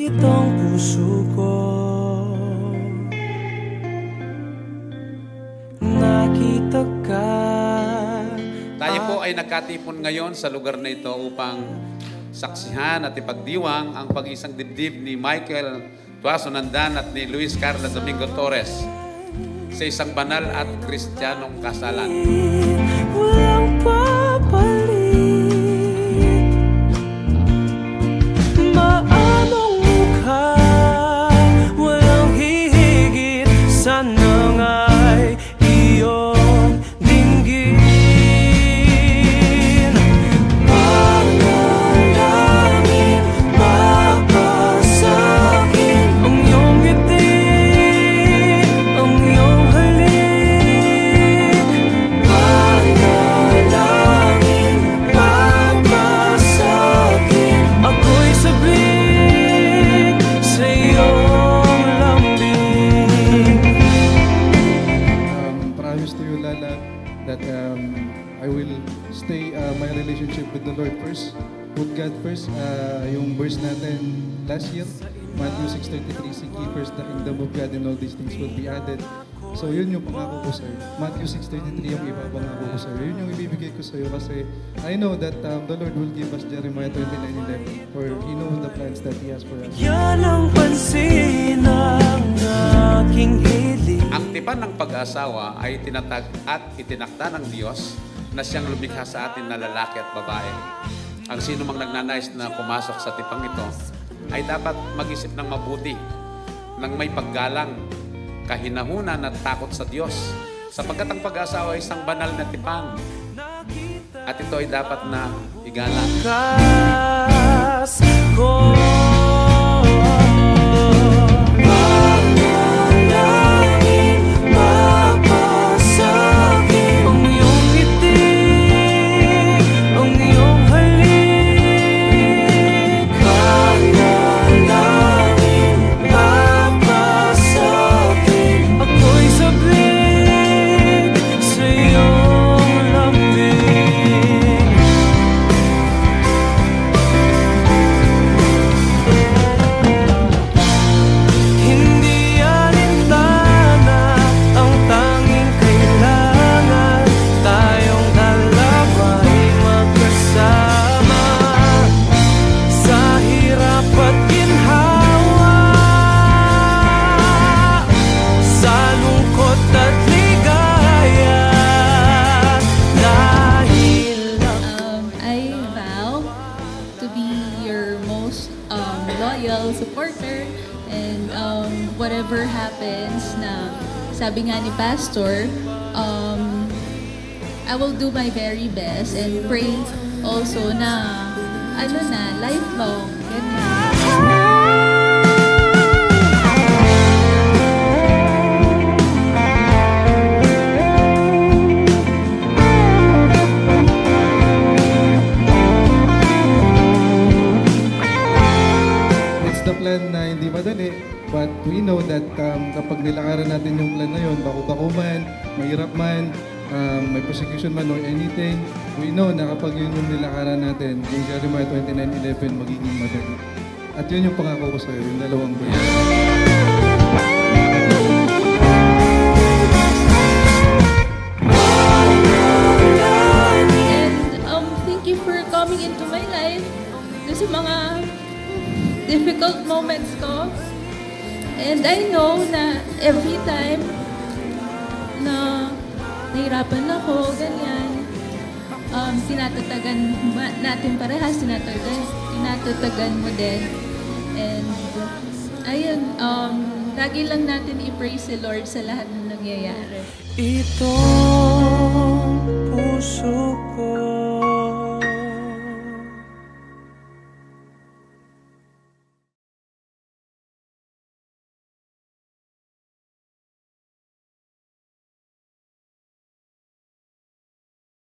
itong puso ko. Nakita ka. Tayo po ay nagkatipon ngayon sa lugar na ito upang saksihan at ipagdiwang ang pag-isang dibdib ni Michael Tuaso Nandan at ni Luis Carla Domingo Torres sa isang banal at kristyanong kasalan. Walang papalit, maamong mukha, walang hihigit, sana nga'y iyong dinggin. Panalangin, mapasakin ang iyong ngiti, ang iyong halik. Panalangin, mapasakin, ako'y sabik sa iyong lambing. Promise to you, Lala, that I will stay my relationship with the Lord first. Put God first. Yung verse natin last year, Matthew 6:33, seek ye first the kingdom of God and all these things will be added. So yun yung pangako ko sa'yo. Matthew 6:33 yung ipapangako ko sa'yo. Yun yung ibibigay ko sa'yo kasi I know that the Lord will give us Jeremiah 29:11, for He knows the plans that He has for us. Yan ang pansin ng aking hiling. Ang tipan ng pag-asawa ay tinatag at itinakda ng Diyos na siyang lumikha sa atin na lalaki at babae. Ang sino mang nagnanais na pumasok sa tipang ito ay dapat mag-isip ng mabuti, ng may paggalang, kahinahunan at takot sa Diyos, sapagkat ang pag-asawa ay isang banal na tipang at ito ay dapat na igalang. Kas ko panalangin, mapasakin ang iyong ngiti, ang iyong halik. Panalangin, mapasakin, ako'y sabik sa iyong lambing. Hindi alintana ang tanging kailangan, tayong dalawa ay magkasama sa hirap at ginhawa, sa lungkot at ligaya, dahil I vow to be your most loyal supporter, and whatever happens na sabi nga ni Pastor, I will do my very best and pray also na lifelong. Ganyan. It's the plan na hindi madali, but we know that kapag nilakaran natin yung plan na yun, bako-bako man, mahirap man, may persecution man or anything, we know na kapag yun yung nilakaran natin, yung Jeremiah 29:11 magiging madali. At yun yung pangako ko sa'yo, yung dalawang verse. And thank you for coming into my life sa mga difficult moments ko. And I know na every time na nahirapan ako, ganyan, tinatatagan natin parehas, tinatatagan mo din. And ayun, lagi lang natin i-praise si Lord sa lahat ng nangyayari. itong puso ko.